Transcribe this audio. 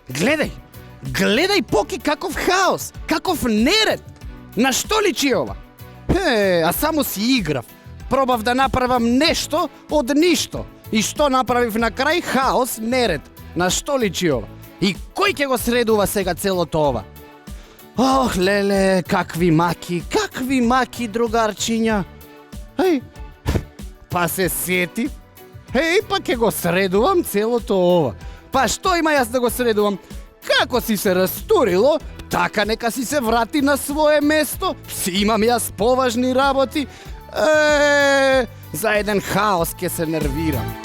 Гледај Поки каков хаос, каков неред. На што личи ова? А само си играв. Пробав да направам нешто од ништо. И што направив на крај? Хаос, неред. На што личи ова? И кој ќе го средува сега целото ова? Ох, леле, какви маки, другарчиња. Па се сети. Па ќе го средувам целото ова. Па што има јас да го средувам? Како си се растурило, така нека си се врати на свое место. Си имам јас поважни работи. За еден хаос ќе се нервирам.